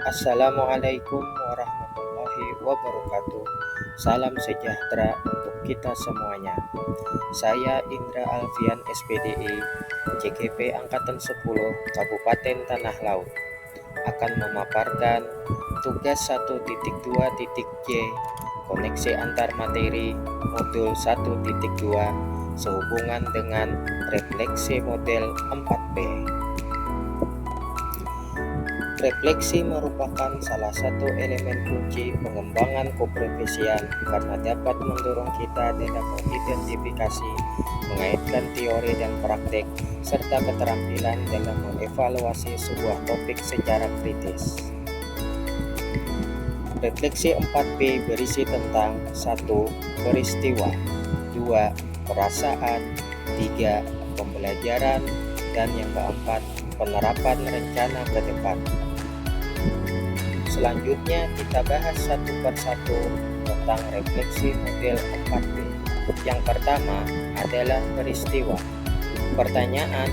Assalamualaikum warahmatullahi wabarakatuh. Salam sejahtera untuk kita semuanya. Saya Indra Alfian SPDI, CGP Angkatan 10, Kabupaten Tanah Laut, akan memaparkan tugas 1.2.J koneksi antar materi modul 1.2 sehubungan dengan refleksi model 4B. Refleksi merupakan salah satu elemen kunci pengembangan keprofesian karena dapat mendorong kita dalam mengidentifikasi, mengaitkan teori dan praktek, serta keterampilan dalam mengevaluasi sebuah topik secara kritis. Refleksi 4B berisi tentang 1. Peristiwa, 2. Perasaan, 3. Pembelajaran, dan yang keempat, penerapan rencana ke depan. Selanjutnya kita bahas satu persatu tentang refleksi model 4B. Yang pertama adalah peristiwa. Pertanyaan,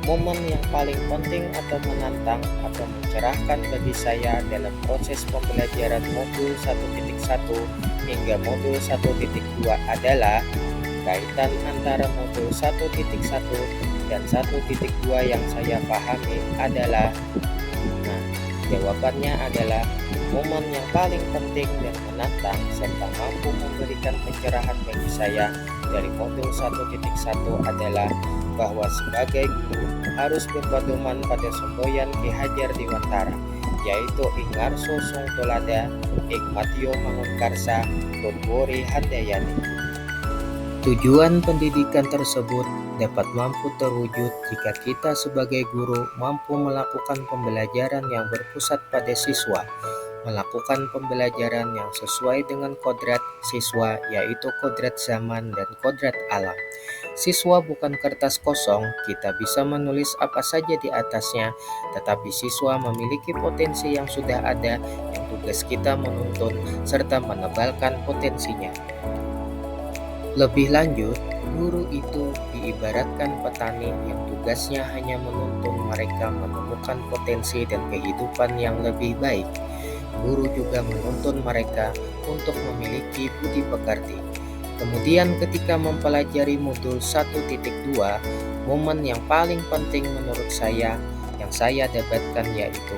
momen yang paling penting atau menantang atau mencerahkan bagi saya dalam proses pembelajaran modul 1.1 hingga modul 1.2 adalah kaitan antara modul 1.1 dan 1.2 yang saya pahami adalah, jawabannya adalah momen yang paling penting dan menantang serta mampu memberikan pencerahan bagi saya dari modul 1.1 adalah bahwa sebagai guru harus berpedoman pada semboyan Ki Hajar Dewantara, yaitu Ing Ngarso Sung Tolada, Ing Matio Mangunkarsa, Tutwori Handayani. Tujuan pendidikan tersebut dapat mampu terwujud jika kita sebagai guru mampu melakukan pembelajaran yang berpusat pada siswa, melakukan pembelajaran yang sesuai dengan kodrat siswa, yaitu kodrat zaman dan kodrat alam. Siswa bukan kertas kosong, kita bisa menulis apa saja di atasnya, tetapi siswa memiliki potensi yang sudah ada yang tugas kita menuntun serta menebalkan potensinya. Lebih lanjut, guru itu diibaratkan petani yang tugasnya hanya menuntun mereka menemukan potensi dan kehidupan yang lebih baik. Guru juga menuntun mereka untuk memiliki budi pekerti. Kemudian ketika mempelajari modul 1.2, momen yang paling penting menurut saya yang saya dapatkan yaitu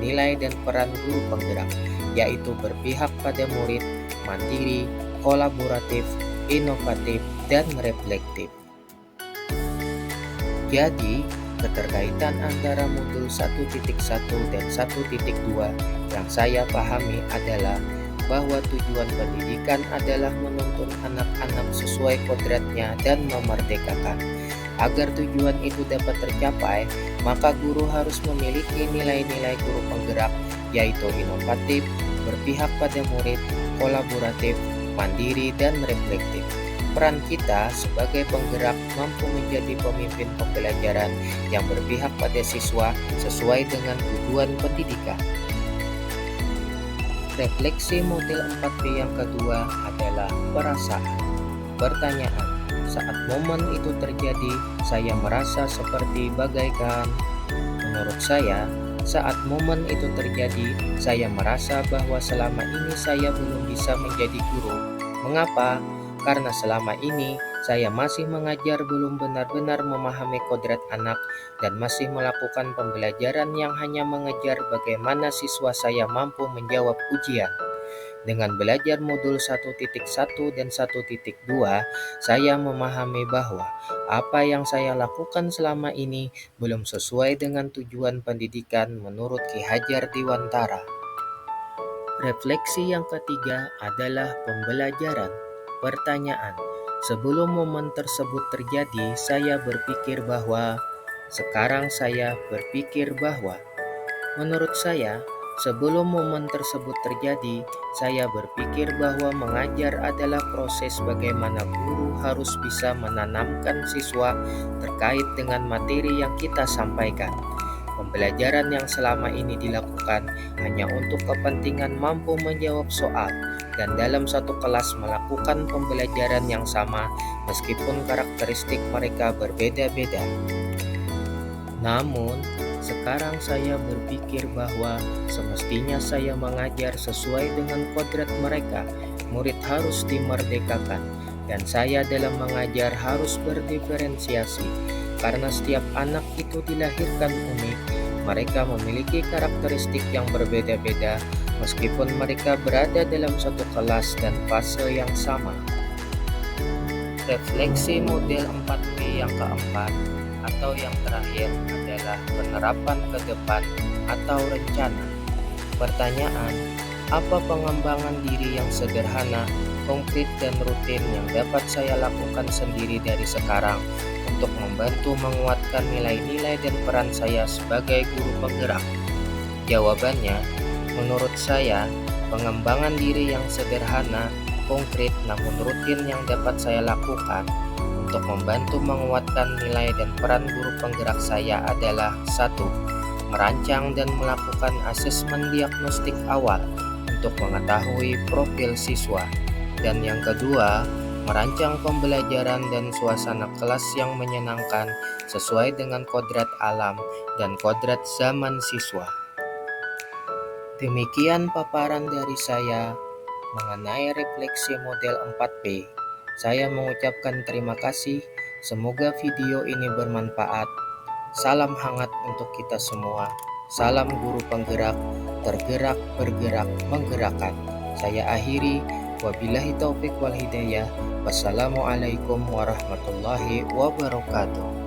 nilai dan peran guru penggerak, yaitu berpihak pada murid, mandiri, kolaboratif, inovatif, dan reflektif. Jadi, keterkaitan antara modul 1.1 dan 1.2 yang saya pahami adalah bahwa tujuan pendidikan adalah menuntun anak-anak sesuai kodratnya dan memerdekakan. Agar tujuan itu dapat tercapai, maka guru harus memiliki nilai-nilai guru penggerak, yaitu inovatif, berpihak pada murid, kolaboratif, mandiri, dan reflektif. Peran kita sebagai penggerak mampu menjadi pemimpin pembelajaran yang berpihak pada siswa sesuai dengan tujuan pendidikan. Refleksi model 4B yang kedua adalah perasaan. Pertanyaan, saat momen itu terjadi, saya merasa seperti bagaikan. Menurut saya, saat momen itu terjadi, saya merasa bahwa selama ini saya belum bisa menjadi guru. Mengapa? Karena selama ini saya masih mengajar belum benar-benar memahami kodrat anak dan masih melakukan pembelajaran yang hanya mengejar bagaimana siswa saya mampu menjawab ujian. Dengan belajar modul 1.1 dan 1.2, saya memahami bahwa apa yang saya lakukan selama ini belum sesuai dengan tujuan pendidikan menurut Ki Hajar Dewantara. Refleksi yang ketiga adalah pembelajaran. Pertanyaan, sebelum momen tersebut terjadi, saya berpikir bahwa, sekarang saya berpikir bahwa. Menurut saya, sebelum momen tersebut terjadi, saya berpikir bahwa mengajar adalah proses bagaimana guru harus bisa menanamkan siswa terkait dengan materi yang kita sampaikan. Pembelajaran yang selama ini dilakukan hanya untuk kepentingan mampu menjawab soal dan dalam satu kelas melakukan pembelajaran yang sama meskipun karakteristik mereka berbeda-beda. Namun, Sekarang saya berpikir bahwa semestinya saya mengajar sesuai dengan kodrat mereka. Murid harus dimerdekakan, dan saya dalam mengajar harus berdiferensiasi. Karena setiap anak itu dilahirkan unik, mereka memiliki karakteristik yang berbeda-beda meskipun mereka berada dalam satu kelas dan fase yang sama. Refleksi model 4P yang keempat atau yang terakhir adalah penerapan ke depan atau rencana. Pertanyaan, apa pengembangan diri yang sederhana, konkret dan rutin yang dapat saya lakukan sendiri dari sekarang untuk membantu menguatkan nilai-nilai dan peran saya sebagai guru penggerak? Jawabannya, menurut saya, pengembangan diri yang sederhana, konkret namun rutin yang dapat saya lakukan untuk membantu menguatkan nilai dan peran guru penggerak saya adalah 1. Merancang dan melakukan asesmen diagnostik awal untuk mengetahui profil siswa. Dan yang kedua, merancang pembelajaran dan suasana kelas yang menyenangkan sesuai dengan kodrat alam dan kodrat zaman siswa. Demikian paparan dari saya mengenai refleksi model 4P. Saya mengucapkan terima kasih. Semoga video ini bermanfaat. Salam hangat untuk kita semua. Salam guru penggerak, tergerak, bergerak, menggerakkan. Saya akhiri. Wabillahi taufik wal hidayah. Wassalamualaikum warahmatullahi wabarakatuh.